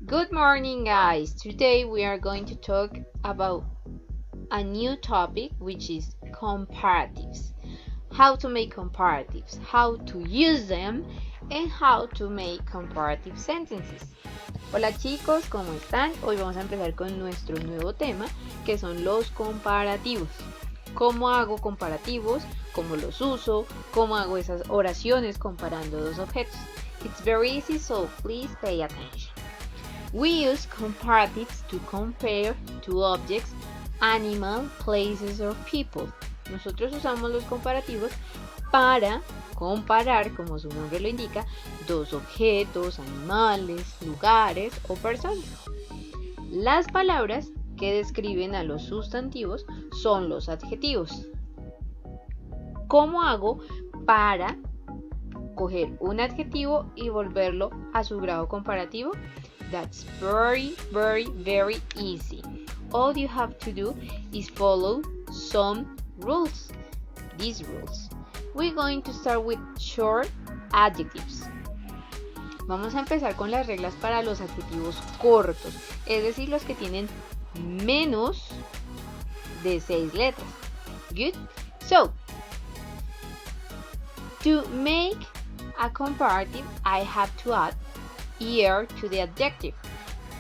Good morning, guys. Today we are going to talk about a new topic, which is comparatives. How to make comparatives, how to use them, and how to make comparative sentences. Hola chicos, ¿cómo están? Hoy vamos a empezar con nuestro nuevo tema, que son los comparativos. ¿Cómo hago comparativos? ¿Cómo los uso? ¿Cómo hago esas oraciones comparando dos objetos? It's very easy, so please pay attention. We use comparatives to compare two objects, animal, places, or people. Nosotros usamos los comparativos para comparar, como su nombre lo indica, dos objetos, animales, lugares o personas. Las palabras que describen a los sustantivos son los adjetivos. ¿Cómo hago para coger un adjetivo y volverlo a su grado comparativo? That's very easy. All you have to do is follow some rules. These rules. We're going to start with short adjectives. Vamos a empezar con las reglas para los adjetivos cortos, es decir, los que tienen menos de 6 letras. Good? So, to make a comparative, I have to add er to the adjective.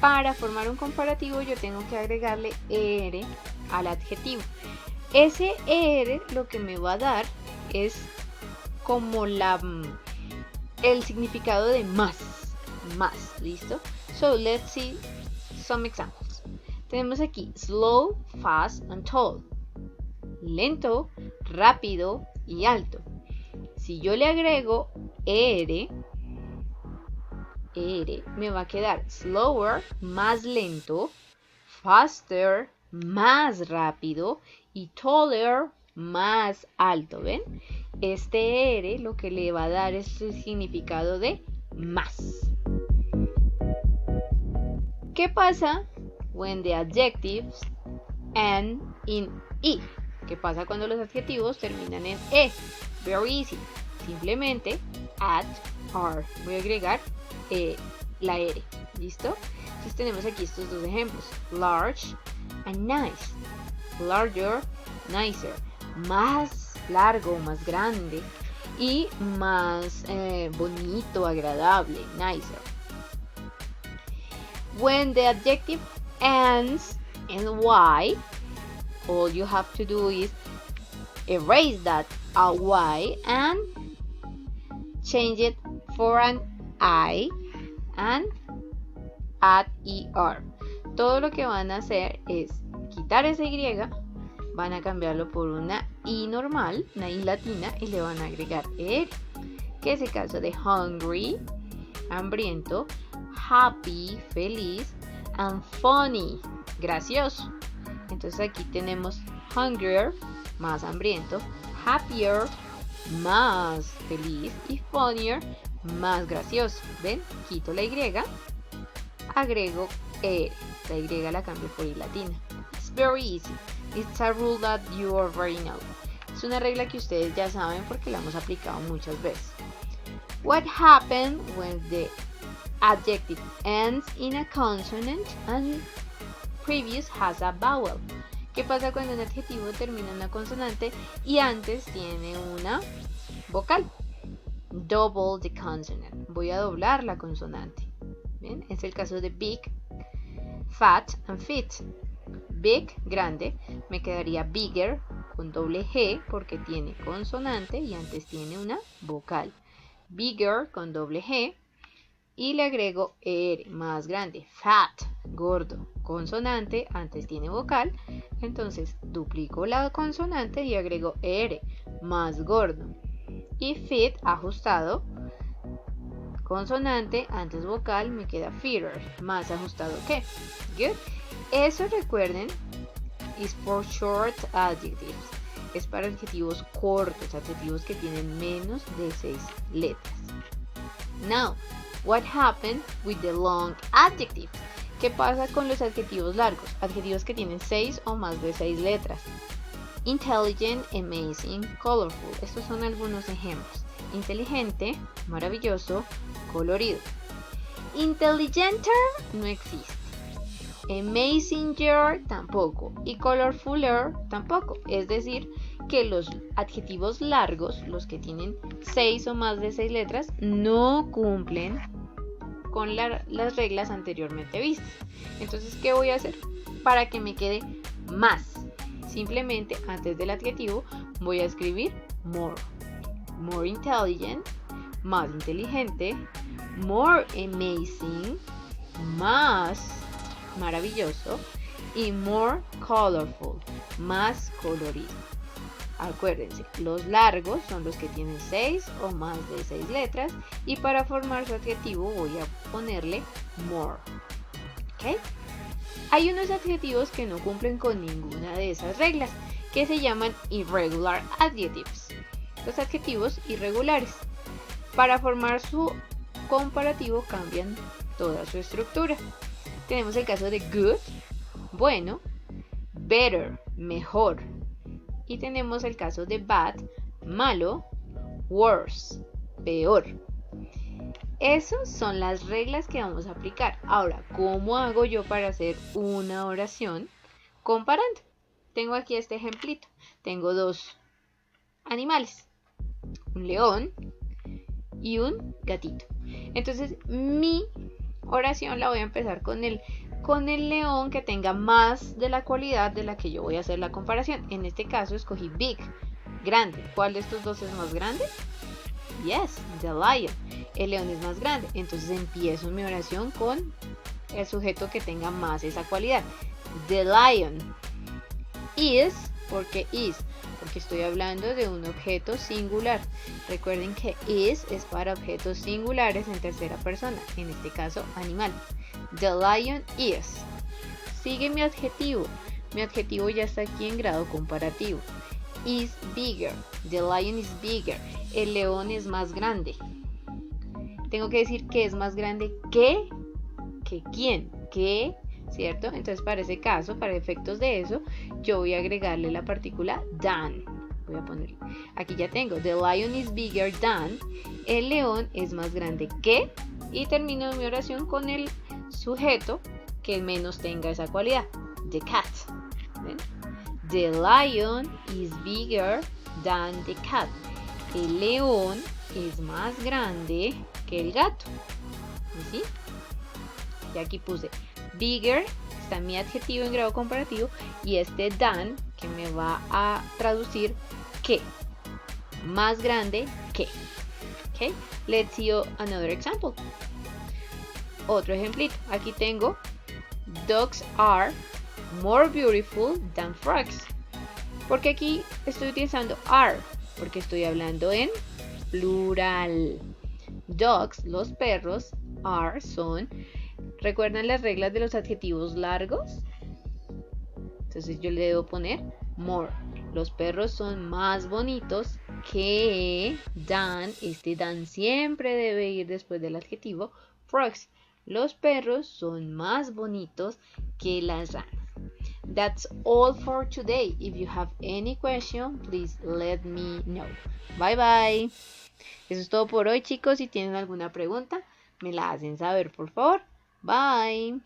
Para formar un comparativo yo tengo que agregarle er al adjetivo. Ese er lo que me va a dar es como el significado de más, ¿listo? So let's see some examples. Tenemos aquí slow, fast and tall. Lento, rápido y alto. Si yo le agrego er, me va a quedar slower, más lento, faster, más rápido y taller, más alto. ¿Ven? Este er lo que le va a dar es el significado de más. ¿Qué pasa when the adjectives end in e? ¿Qué pasa cuando los adjetivos terminan en e? Very easy. Simplemente add r. Voy a agregar la R, ¿listo? Entonces tenemos aquí estos dos ejemplos, large and nice. Larger, nicer, más largo, más grande y más bonito, agradable, nicer. When the adjective ends in y, all you have to do is erase that y and change it for an I and add er. Todo lo que van a hacer es quitar esa y, van a cambiarlo por una i normal, una i latina, y le van a agregar er, que es el caso de hungry, hambriento, happy, feliz, and funny, gracioso. Entonces aquí tenemos hungrier, más hambriento, happier, más feliz, y funnier, más gracioso. ¿Ven? Quito la y, agrego la y la cambio por i latina. It's very easy. It's a rule that you already know. Es una regla que ustedes ya saben porque la hemos aplicado muchas veces. What happens when the adjective ends in a consonant and previous has a vowel? ¿Qué pasa cuando un adjetivo termina en una consonante y antes tiene una vocal? Double the consonant. Voy a doblar la consonante. ¿Bien? Es el caso de big, fat and fit. Big, grande, me quedaría bigger con doble G porque tiene consonante y antes tiene una vocal. Bigger con doble G y le agrego er, más grande. Fat, gordo, consonante, antes tiene vocal. Entonces duplico la consonante y agrego er, más gordo. Y fit, ajustado, consonante, antes vocal, me queda fitter, más ajustado que. Good. Eso, recuerden, is for short adjectives. Es para adjetivos cortos, adjetivos que tienen menos de 6 letras. Now, what happened with the long adjectives? ¿Qué pasa con los adjetivos largos? Adjetivos que tienen 6 o más de 6 letras. Intelligent, amazing, colorful. Estos son algunos ejemplos. Inteligente, maravilloso, colorido. Intelligenter no existe. Amazinger tampoco. Y colorfuler tampoco. Es decir, que los adjetivos largos, los que tienen 6 o más de 6 letras, no cumplen con las reglas anteriormente vistas. Entonces, ¿qué voy a hacer? Para que me quede más. Simplemente antes del adjetivo voy a escribir more. More intelligent, más inteligente. More amazing, más maravilloso. Y more colorful, más colorido. Acuérdense, los largos son los que tienen 6 o más de 6 letras. Y para formar su adjetivo voy a ponerle more. ¿Ok? Hay unos adjetivos que no cumplen con ninguna de esas reglas, que se llaman irregular adjectives. Los adjetivos irregulares. Para formar su comparativo cambian toda su estructura. Tenemos el caso de good, bueno, better, mejor. Y tenemos el caso de bad, malo, worse, peor. Esas son las reglas que vamos a aplicar. Ahora, ¿cómo hago yo para hacer una oración comparando? Tengo aquí este ejemplito. Tengo dos animales, un león y un gatito. Entonces, mi oración la voy a empezar con el león que tenga más de la cualidad de la que yo voy a hacer la comparación. En este caso escogí big, grande. ¿Cuál de estos dos es más grande? Yes, the lion. El león es más grande. Entonces empiezo mi oración con el sujeto que tenga más esa cualidad. The lion is, ¿por qué is? Porque estoy hablando de un objeto singular. Recuerden que is es para objetos singulares en tercera persona, en este caso animal. The lion is. Sigue mi adjetivo. Mi adjetivo ya está aquí en grado comparativo. Is bigger. The lion is bigger. El león es más grande. Tengo que decir que es más grande que quién, que, ¿cierto? Entonces para ese caso, para efectos de eso, yo voy a agregarle la partícula than. Voy a ponerlo. Aquí ya tengo, the lion is bigger than. El león es más grande que. Y termino mi oración con el sujeto que menos tenga esa cualidad. The cat. ¿Ven? The lion is bigger than the cat. El león es más grande que el gato. ¿Sí? Y aquí puse bigger, está mi adjetivo en grado comparativo, y este than que me va a traducir que, más grande que. Okay, let's see another example. Otro ejemplito. Aquí tengo dogs are more beautiful than frogs. Porque aquí estoy utilizando are, porque estoy hablando en plural. Dogs, los perros, are, son. ¿Recuerdan las reglas de los adjetivos largos? Entonces yo le debo poner more. Los perros son más bonitos que than. Este than siempre debe ir después del adjetivo. Frogs. Los perros son más bonitos que las ranas. That's all for today. If you have any question, please let me know. Bye bye. Eso es todo por hoy, chicos. Si tienen alguna pregunta, me la hacen saber, por favor. Bye.